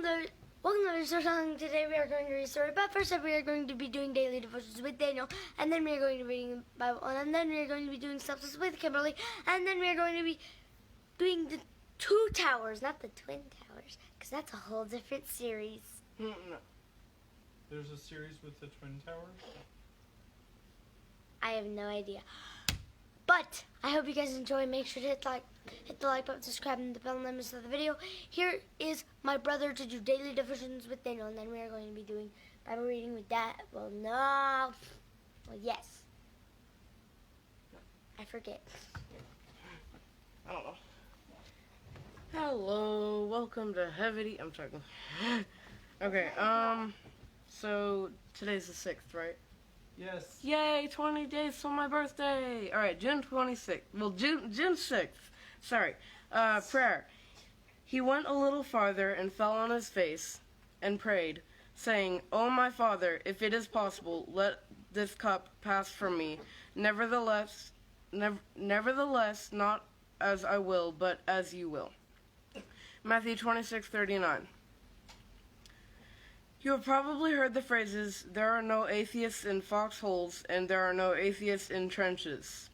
welcome to Riders of Rohan. Today we are going to read a story, but first up we are going to be doing daily devotions with Daniel, and then we are going to be reading the Bible, and then we are going to be doing substance with Kimberly, and then we are going to be doing the two towers, not the twin towers, because that's a whole different series. No. There's a series with the twin towers? I have no idea. But I hope you guys enjoy. Make sure to hit the like button, subscribe, and the bell and miss the video. Here is my brother to do daily devotions with Daniel, and then we are going to be doing Bible reading with Dad. Well, no. Well, yes. I forget. I don't know. Hello, welcome to Heavy. I'm talking. Okay, so today's the 6th, right? Yes. Yay, 20 days till my birthday. All right, June 26th. Well, June 6th. Sorry. Prayer. He went a little farther and fell on his face and prayed, saying, "O my Father, if it is possible, let this cup pass from me. Nevertheless, not as I will, but as you will." Matthew 26:39. You have probably heard the phrases, "There are no atheists in foxholes," and "There are no atheists in trenches."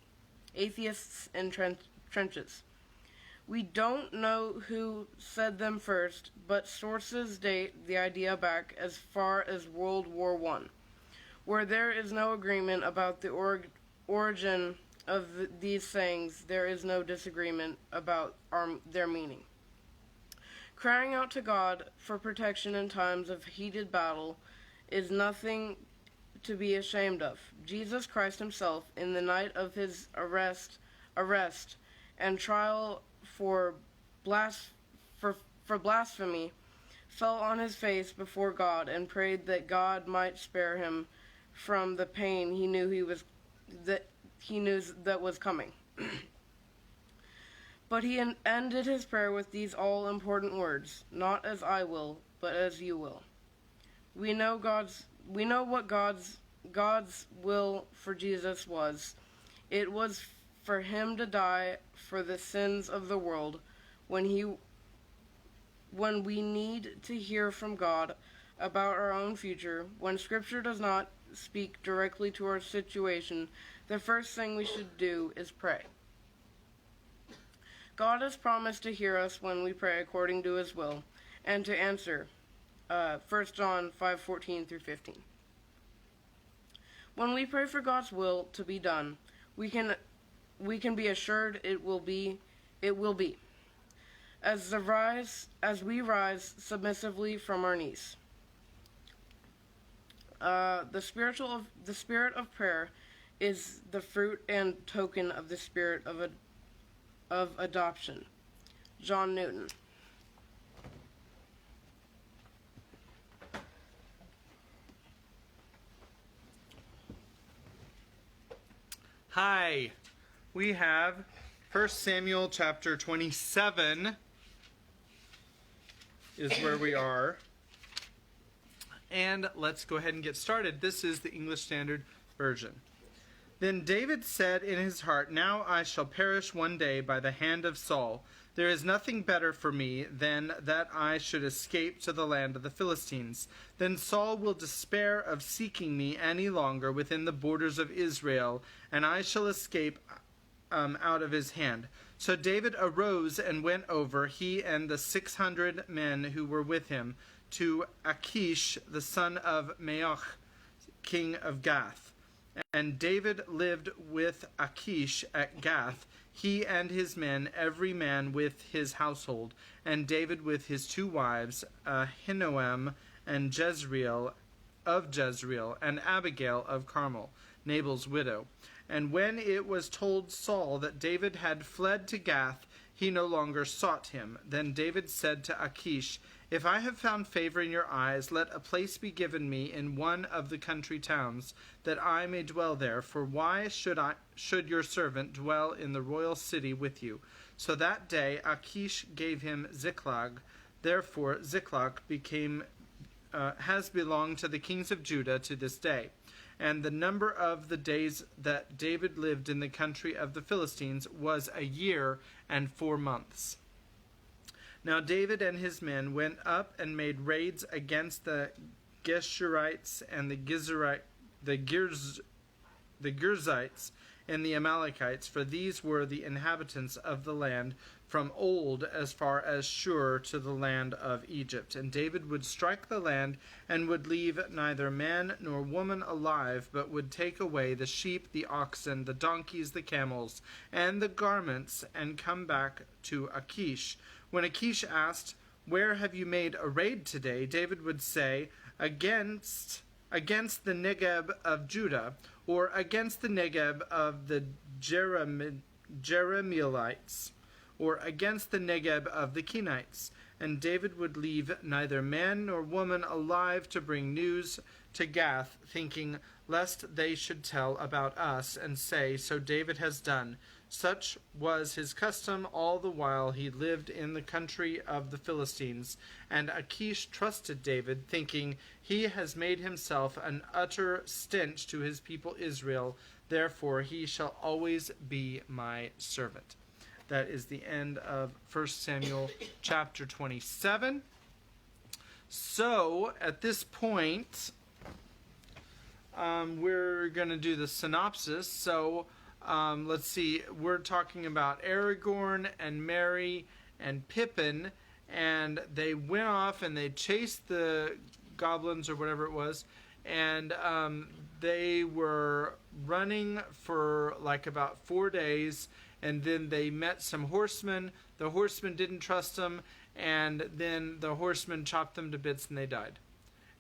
Atheists in trenches. We don't know who said them first, but sources date the idea back as far as World War I, where there is no agreement about the origin of these sayings. There is no disagreement about their meaning. Crying out to God for protection in times of heated battle is nothing to be ashamed of. Jesus Christ himself, in the night of his arrest and trial for blasphemy, fell on his face before God and prayed that God might spare him from the pain he knew that was coming. But he ended his prayer with these all-important words, "Not as I will, but as you will." We know what God's will for Jesus was. It was for him to die for the sins of the world. When we need to hear from God about our own future, when Scripture does not speak directly to our situation, the first thing we should do is pray. God has promised to hear us when we pray according to his will, and to answer. 1 John 5:14 through 15. When we pray for God's will to be done, we can be assured it will be. As we rise submissively from our knees. The spirit of prayer is the fruit and token of the spirit of adoption. John Newton. Hi. We have 1 Samuel chapter 27 is where we are. And let's go ahead and get started. This is the English Standard Version. Then David said in his heart, "Now I shall perish one day by the hand of Saul. There is nothing better for me than that I should escape to the land of the Philistines. Then Saul will despair of seeking me any longer within the borders of Israel, and I shall escape out of his hand." So David arose and went over, he and the 600 men who were with him, to Achish, the son of Maoch, king of Gath. And David lived with Achish at Gath, he and his men, every man with his household, and David with his 2 wives, Ahinoam and Jezreel of Jezreel, and Abigail of Carmel, Nabal's widow. And when it was told Saul that David had fled to Gath, he no longer sought him. Then David said to Achish, "If I have found favor in your eyes, let a place be given me in one of the country towns, that I may dwell there. For why should your servant dwell in the royal city with you?" So that day Achish gave him Ziklag. Therefore Ziklag has belonged to the kings of Judah to this day. And the number of the days that David lived in the country of the Philistines was 1 year and 4 months. Now David and his men went up and made raids against the Geshurites and the Girzites and the Amalekites, for these were the inhabitants of the land from old as far as Shur to the land of Egypt. And David would strike the land and would leave neither man nor woman alive, but would take away the sheep, the oxen, the donkeys, the camels, and the garments, and come back to Achish. When Achish asked, "Where have you made a raid today?" David would say, against the Negeb of Judah, or against the Negeb of the Jeremielites, or against the Negeb of the Kenites. And David would leave neither man nor woman alive to bring news to Gath, thinking lest they should tell about us and say, "So David has done." Such was his custom all the while he lived in the country of the Philistines. And Achish trusted David, thinking, "He has made himself an utter stench to his people Israel, therefore he shall always be my servant." That is the end of 1 Samuel chapter 27. So, at this point, we're going to do the synopsis. So, let's see, we're talking about Aragorn and Merry and Pippin, and they went off and they chased the goblins or whatever it was, and they were running for like about 4 days, and then they met some horsemen. The horsemen didn't trust them, and then the horsemen chopped them to bits and they died.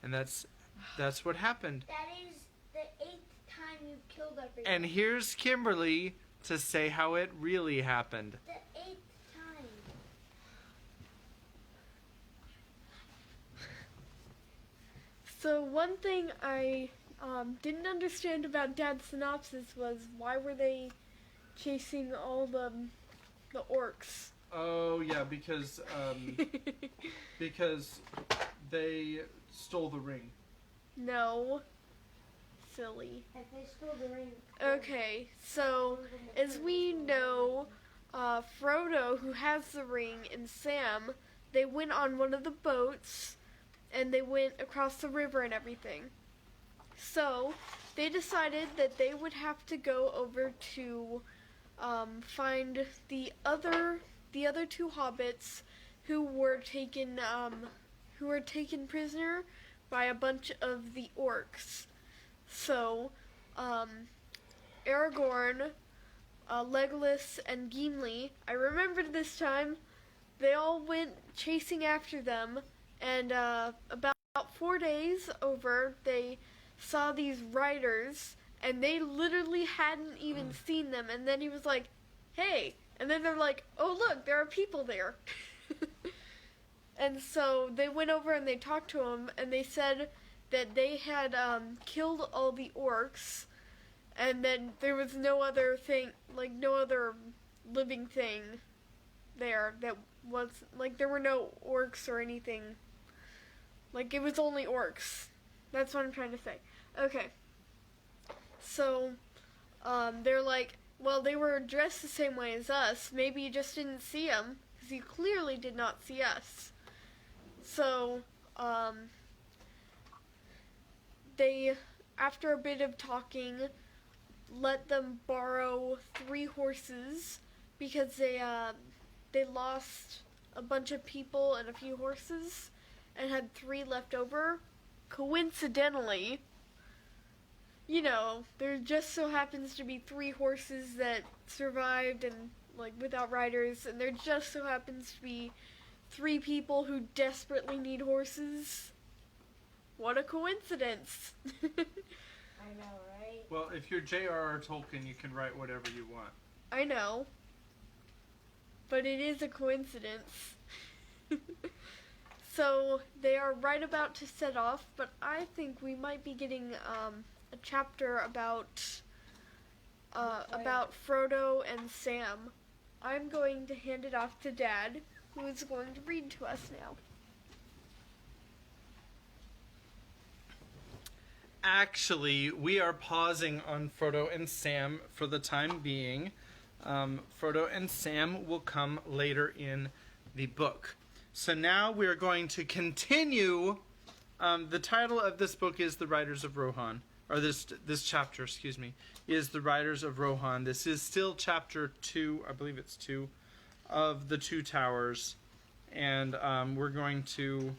And that's what happened. That is the 8th time you've killed everyone. And here's Kimberly to say how it really happened. The 8th time. So one thing I didn't understand about Dad's synopsis was, why were they chasing all the orcs? Oh yeah, because they stole the ring. No. Silly. If they stole the ring. Okay, so as we know, Frodo, who has the ring, and Sam, they went on one of the boats and they went across the river and everything. So they decided that they would have to go over to find the other 2 hobbits who were taken prisoner by a bunch of the orcs. So Aragorn, Legolas, and Gimli, I remembered this time, they all went chasing after them, and about 4 days over, they saw these riders, and they literally hadn't even seen them, and then he was like, "Hey," and then they're like, "Oh look, there are people there." And so they went over and they talked to him, and they said that they had killed all the orcs, and then there was no other thing, like no other living thing there that was, like, there were no orcs or anything. Like, it was only orcs. That's what I'm trying to say. Okay. So, they're like, well, they were dressed the same way as us. Maybe you just didn't see them, because you clearly did not see us. So, they, after a bit of talking, let them borrow 3 horses, because they lost a bunch of people and a few horses, and had 3 left over. Coincidentally, you know, there just so happens to be 3 horses that survived and, like, without riders, and there just so happens to be 3 people who desperately need horses. What a coincidence. I know, right? Well, if you're J.R.R. Tolkien, you can write whatever you want. I know. But it is a coincidence. So they are right about to set off, but I think we might be getting a chapter about Frodo and Sam. I'm going to hand it off to Dad, who is going to read to us now. Actually, we are pausing on Frodo and Sam for the time being. Frodo and Sam will come later in the book. So now we are going to continue. The title of this book is The Riders of Rohan. Or this chapter, is The Riders of Rohan. This is still chapter 2, I believe it's 2, of the Two Towers. And we're going to,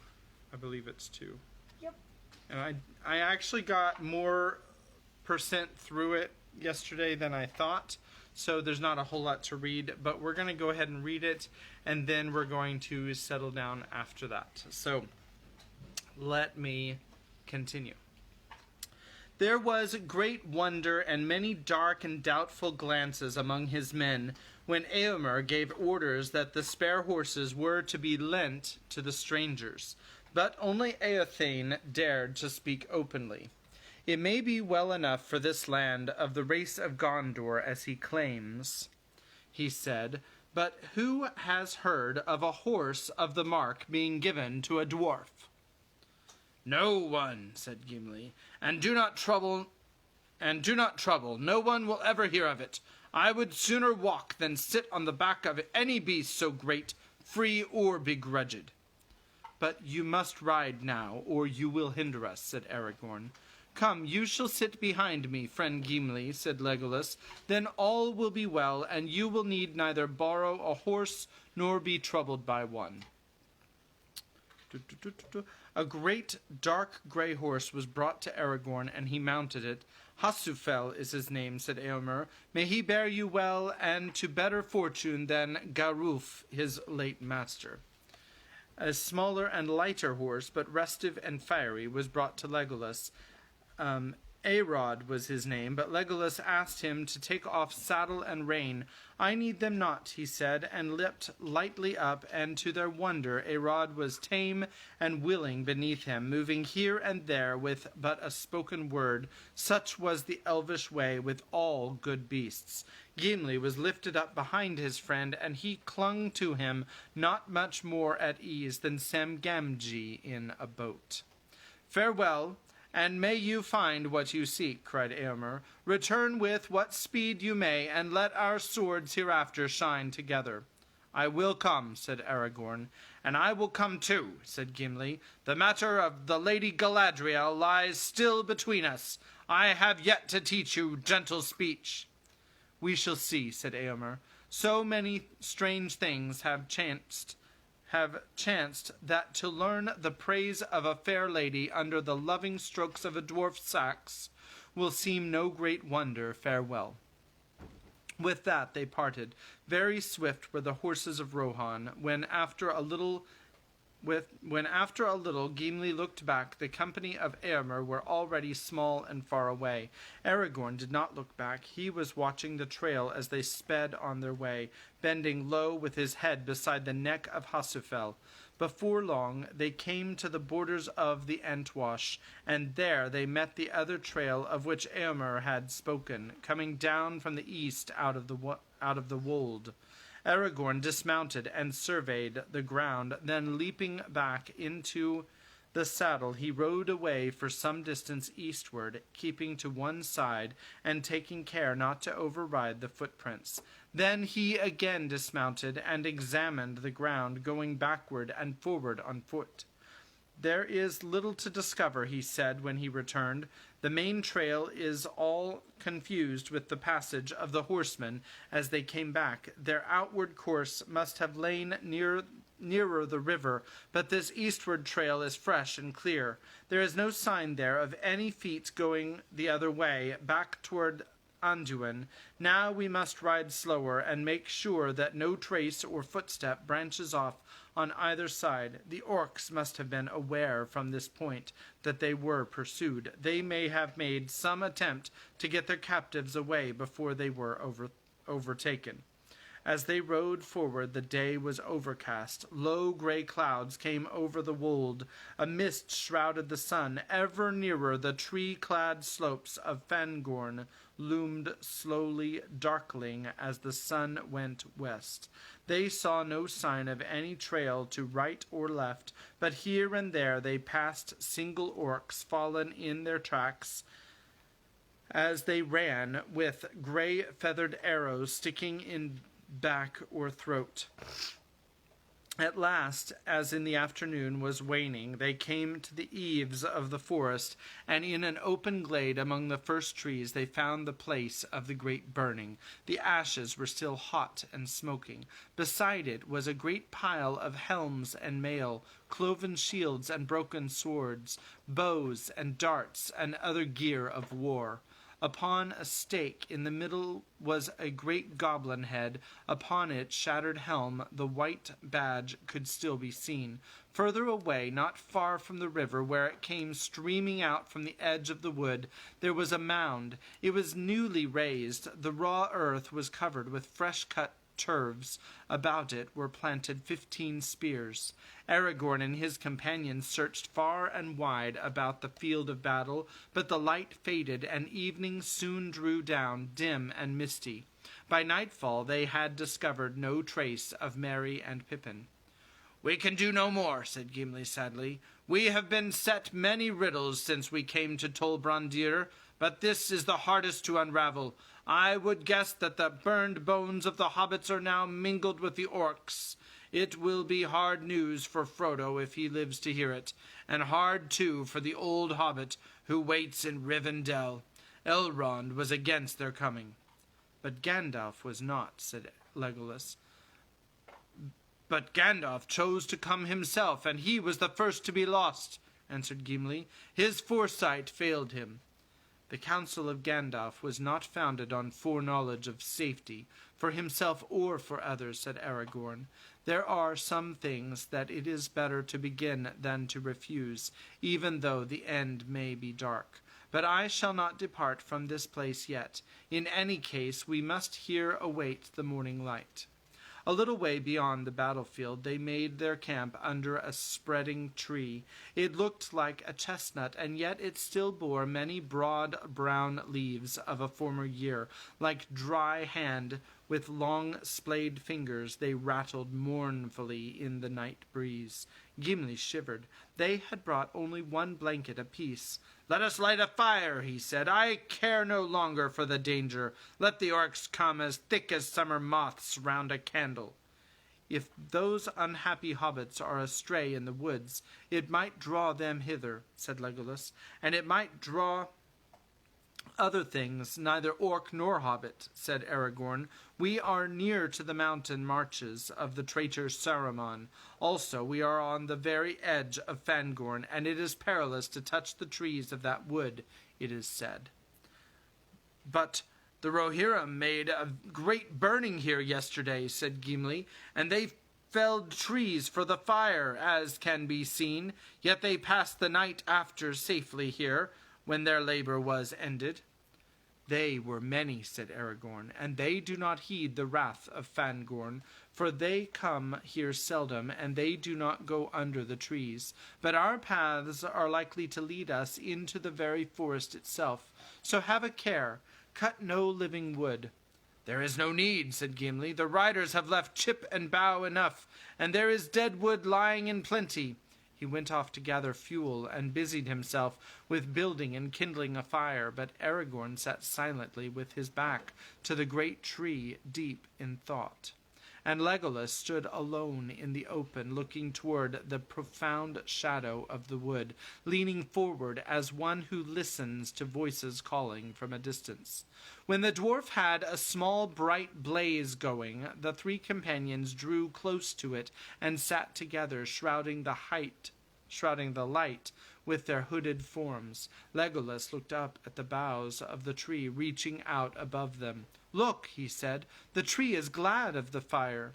I believe it's 2. Yep. And I actually got more percent through it yesterday than I thought. So there's not a whole lot to read. But we're going to go ahead and read it. And then we're going to settle down after that. So let me continue. There was great wonder and many dark and doubtful glances among his men when Eomer gave orders that the spare horses were to be lent to the strangers. But only Eothane dared to speak openly. It may be well enough for this land of the race of Gondor as he claims, he said, but who has heard of a horse of the mark being given to a dwarf? No one, said Gimli, and do not trouble. No one will ever hear of it. I would sooner walk than sit on the back of any beast so great, free or begrudged. But you must ride now, or you will hinder us, said Aragorn. Come, you shall sit behind me, friend Gimli, said Legolas. Then all will be well, and you will need neither borrow a horse nor be troubled by one. A great dark grey horse was brought to Aragorn, and he mounted it. Hasufel is his name, said Eomer. May he bear you well, and to better fortune than Garulf, his late master. A smaller and lighter horse, but restive and fiery, was brought to Legolas. Arod was his name, but Legolas asked him to take off saddle and rein. I need them not, he said, and leapt lightly up, and to their wonder Arod was tame and willing beneath him, moving here and there with but a spoken word. Such was the elvish way with all good beasts. Gimli was lifted up behind his friend, and he clung to him, not much more at ease than Sam Gamgee in a boat. Farewell, and may you find what you seek, cried Eomer. Return with what speed you may, and let our swords hereafter shine together. I will come, said Aragorn. And I will come too, said Gimli. The matter of the Lady Galadriel lies still between us. I have yet to teach you gentle speech. We shall see, said Eomer. So many strange things have chanced that to learn the praise of a fair lady under the loving strokes of a dwarf's axe will seem no great wonder. Farewell. With that they parted. Very swift were the horses of Rohan. When after a little Gimli looked back, the company of Eomer were already small and far away. Aragorn did not look back. He was watching the trail as they sped on their way, bending low with his head beside the neck of Hasufel. Before long they came to the borders of the Entwash, and there they met the other trail of which Eomer had spoken, coming down from the east out of the wold. Aragorn dismounted and surveyed the ground, then leaping back into the saddle he rode away for some distance eastward, keeping to one side and taking care not to override the footprints. Then he again dismounted and examined the ground, going backward and forward on foot. There is little to discover, he said when he returned. The main trail is all confused with the passage of the horsemen as they came back. Their outward course must have lain nearer the river, but this eastward trail is fresh and clear. There is no sign there of any feet going the other way, back toward Anduin. Now we must ride slower and make sure that no trace or footstep branches off on either side. The orcs must have been aware from this point that they were pursued. They may have made some attempt to get their captives away before they were overtaken. As they rode forward, the day was overcast. Low grey clouds came over the wold. A mist shrouded the sun. Ever nearer the tree-clad slopes of Fangorn loomed slowly darkling as the sun went west. They saw no sign of any trail to right or left, but here and there they passed single orcs fallen in their tracks as they ran, with grey feathered arrows sticking in back or throat. At last, as in the afternoon was waning, they came to the eaves of the forest, and in an open glade among the first trees they found the place of the great burning. The ashes were still hot and smoking. Beside it was a great pile of helms and mail, cloven shields and broken swords, bows and darts and other gear of war. Upon a stake in the middle was a great goblin head. Upon its shattered helm the white badge could still be seen. Further away, not far from the river, where it came streaming out from the edge of the wood, there was a mound. It was newly raised. The raw earth was covered with fresh-cut turves. About it were planted 15 spears. Aragorn and his companions searched far and wide about the field of battle, but the light faded, and evening soon drew down, dim and misty. By nightfall they had discovered no trace of Merry and Pippin. "We can do no more," said Gimli sadly. "We have been set many riddles since we came to Tol Brandir, but this is the hardest to unravel. I would guess that the burned bones of the hobbits are now mingled with the orcs. It will be hard news for Frodo if he lives to hear it, and hard, too, for the old hobbit who waits in Rivendell. Elrond was against their coming." "But Gandalf was not," said Legolas. "But Gandalf chose to come himself, and he was the first to be lost," answered Gimli. "His foresight failed him." "The counsel of Gandalf was not founded on foreknowledge of safety, for himself or for others," said Aragorn. "There are some things that it is better to begin than to refuse, even though the end may be dark. But I shall not depart from this place yet. In any case, we must here await the morning light." A little way beyond the battlefield they made their camp under a spreading tree. It looked like a chestnut, and yet it still bore many broad brown leaves of a former year. Like dry hand with long splayed fingers they rattled mournfully in the night breeze. Gimli shivered. They had brought only one blanket apiece. "Let us light a fire," he said. "I care no longer for the danger. Let the orcs come as thick as summer moths round a candle." "If those unhappy hobbits are astray in the woods, it might draw them hither," said Legolas, "and it might draw other things, neither orc nor hobbit," said Aragorn. "We are near to the mountain marches of the traitor Saruman. Also, we are on the very edge of Fangorn, and it is perilous to touch the trees of that wood, it is said." "But the Rohirrim made a great burning here yesterday," said Gimli, "and they felled trees for the fire, as can be seen. Yet they passed the night after safely here, when their labor was ended." "They were many," said Aragorn, "and they do not heed the wrath of Fangorn, for they come here seldom, and they do not go under the trees. But our paths are likely to lead us into the very forest itself, so have a care. Cut no living wood." "There is no need," said Gimli. "The riders have left chip and bough enough, and there is dead wood lying in plenty." He went off to gather fuel, and busied himself with building and kindling a fire, but Aragorn sat silently with his back to the great tree, deep in thought. And Legolas stood alone in the open, looking toward the profound shadow of the wood, leaning forward as one who listens to voices calling from a distance. When the dwarf had a small bright blaze going, the three companions drew close to it and sat together, shrouding the light with their hooded forms. Legolas looked up at the boughs of the tree reaching out above them. "Look," he said, "the tree is glad of the fire."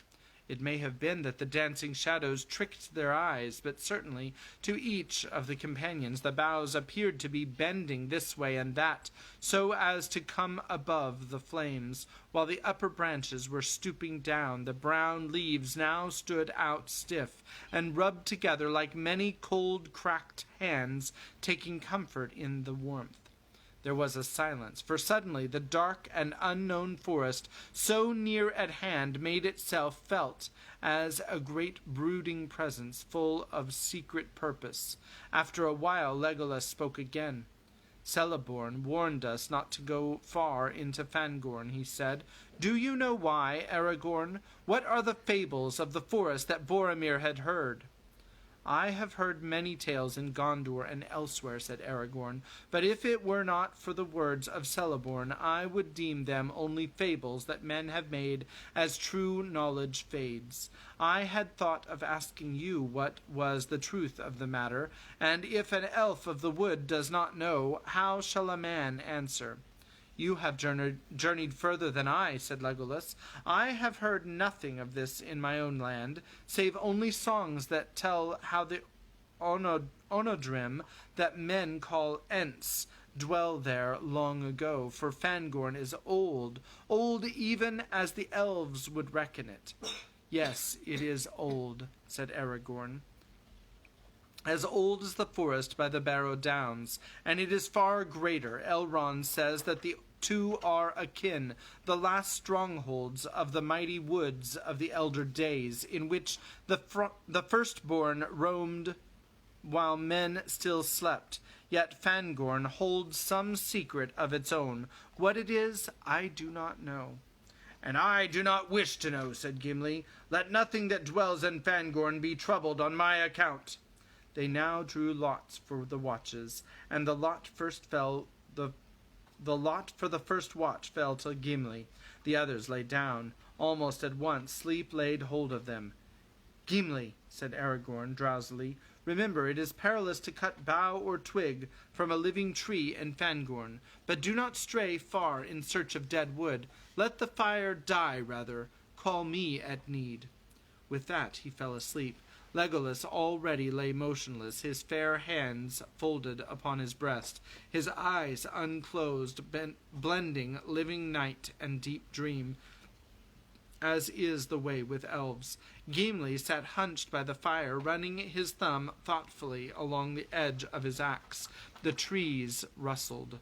It may have been that the dancing shadows tricked their eyes, but certainly to each of the companions the boughs appeared to be bending this way and that, so as to come above the flames, while the upper branches were stooping down. The brown leaves now stood out stiff, and rubbed together like many cold cracked hands, taking comfort in the warmth. There was a silence, for suddenly the dark and unknown forest, so near at hand, made itself felt as a great brooding presence full of secret purpose. After a while Legolas spoke again. Celeborn warned us not to go far into Fangorn, he said. Do you know why, Aragorn? What are the fables of the forest that Boromir had heard? I have heard many tales in Gondor and elsewhere, said Aragorn, but if it were not for the words of Celeborn, I would deem them only fables that men have made as true knowledge fades. I had thought of asking you what was the truth of the matter, and if an elf of the wood does not know, how shall a man answer? You have journeyed further than I, said Legolas. I have heard nothing of this in my own land, save only songs that tell how the Onodrim, that men call Ents, dwell there long ago, for Fangorn is old, old even as the elves would reckon it. Yes, it is old, said Aragorn. As old as the forest by the Barrow Downs, and it is far greater. Elrond says that the two are akin, the last strongholds of the mighty woods of the elder days, in which the firstborn roamed while men still slept. Yet Fangorn holds some secret of its own. What it is, I do not know. And I do not wish to know, said Gimli. Let nothing that dwells in Fangorn be troubled on my account. They now drew lots for the watches, and the lot for the first watch fell to Gimli. The others lay down. Almost at once sleep laid hold of them. Gimli, said Aragorn drowsily, remember it is perilous to cut bough or twig from a living tree in Fangorn, but do not stray far in search of dead wood. Let the fire die, rather. Call me at need. With that he fell asleep. Legolas already lay motionless, his fair hands folded upon his breast, his eyes unclosed, blending living night and deep dream, as is the way with elves. Gimli sat hunched by the fire, running his thumb thoughtfully along the edge of his axe. The trees rustled.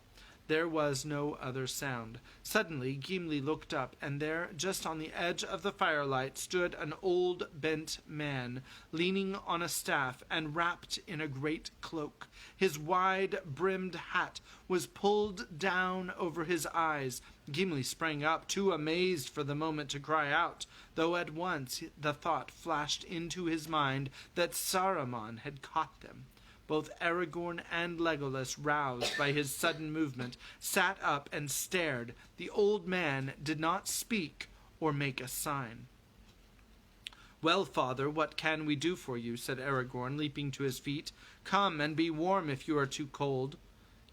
There was no other sound. Suddenly Gimli looked up, and there, just on the edge of the firelight, stood an old bent man, leaning on a staff and wrapped in a great cloak. His wide-brimmed hat was pulled down over his eyes. Gimli sprang up, too amazed for the moment to cry out, though at once the thought flashed into his mind that Saruman had caught them. Both Aragorn and Legolas, roused by his sudden movement, sat up and stared. The old man did not speak or make a sign. Well, father, what can we do for you? Said Aragorn, leaping to his feet. Come and be warm if you are too cold.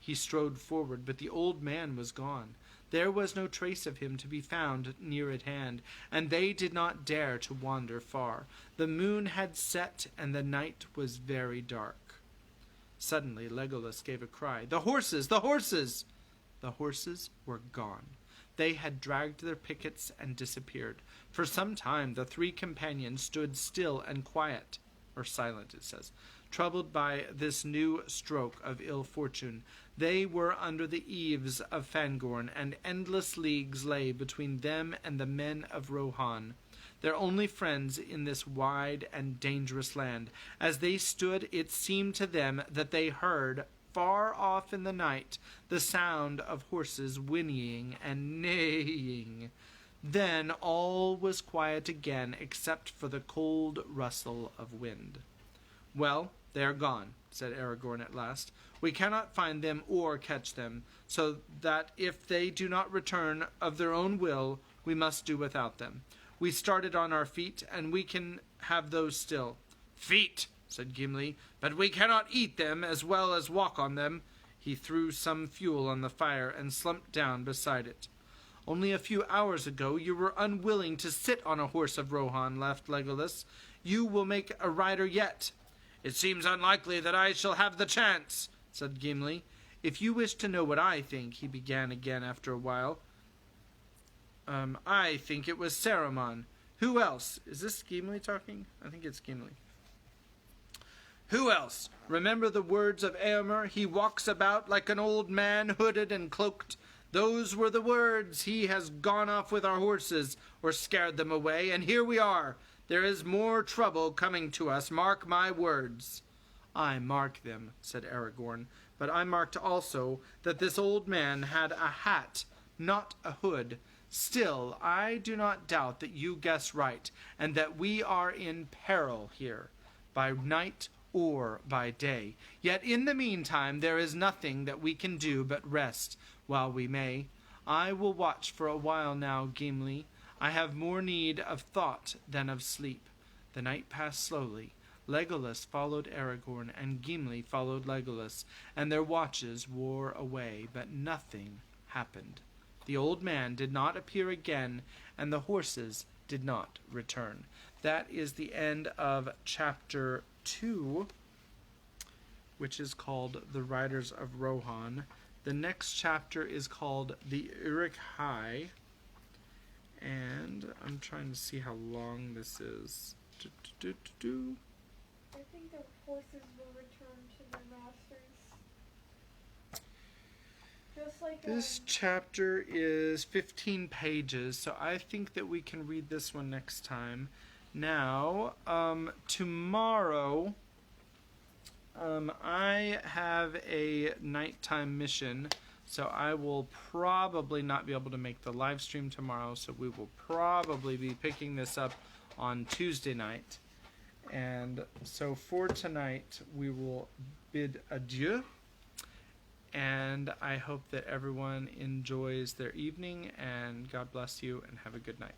He strode forward, but the old man was gone. There was no trace of him to be found near at hand, and they did not dare to wander far. The moon had set, and the night was very dark. Suddenly Legolas gave a cry. The horses! The horses! The horses were gone. They had dragged their pickets and disappeared. For some time the three companions stood still and quiet, or silent, it says, troubled by this new stroke of ill fortune. They were under the eaves of Fangorn, and endless leagues lay between them and the men of Rohan, their only friends in this wide and dangerous land. As they stood, it seemed to them that they heard, far off in the night, the sound of horses whinnying and neighing. Then all was quiet again, except for the cold rustle of wind. Well, they are gone, said Aragorn at last. We cannot find them or catch them, so that if they do not return of their own will, we must do without them. We started on our feet, and we can have those still. Feet, said Gimli, but we cannot eat them as well as walk on them. He threw some fuel on the fire and slumped down beside it. Only a few hours ago you were unwilling to sit on a horse of Rohan, laughed Legolas. You will make a rider yet. It seems unlikely that I shall have the chance, said Gimli. If you wish to know what I think, he began again after a while, I think it was Saruman. Who else? Is this Gimli talking? I think it's Gimli. Who else? Remember the words of Eomer? He walks about like an old man, hooded and cloaked. Those were the words. He has gone off with our horses, or scared them away, and here we are. There is more trouble coming to us, mark my words. I mark them, said Aragorn, but I marked also that this old man had a hat, not a hood. Still, I do not doubt that you guess right, and that we are in peril here, by night or by day. Yet in the meantime there is nothing that we can do but rest while we may. I will watch for a while now, Gimli. I have more need of thought than of sleep. The night passed slowly. Legolas followed Aragorn, and Gimli followed Legolas, and their watches wore away, but nothing happened. The old man did not appear again, and the horses did not return. That is the end of chapter 2, which is called The Riders of Rohan. The next chapter is called The Uruk-hai, and I'm trying to see how long this is. I think the horses will return to their masters. Just like This chapter is 15 pages, so I think that we can read this one next time. Now, tomorrow, I have a nighttime mission, so I will probably not be able to make the live stream tomorrow, so we will probably be picking this up on Tuesday night. And so for tonight, we will bid adieu. And I hope that everyone enjoys their evening, and God bless you, and have a good night.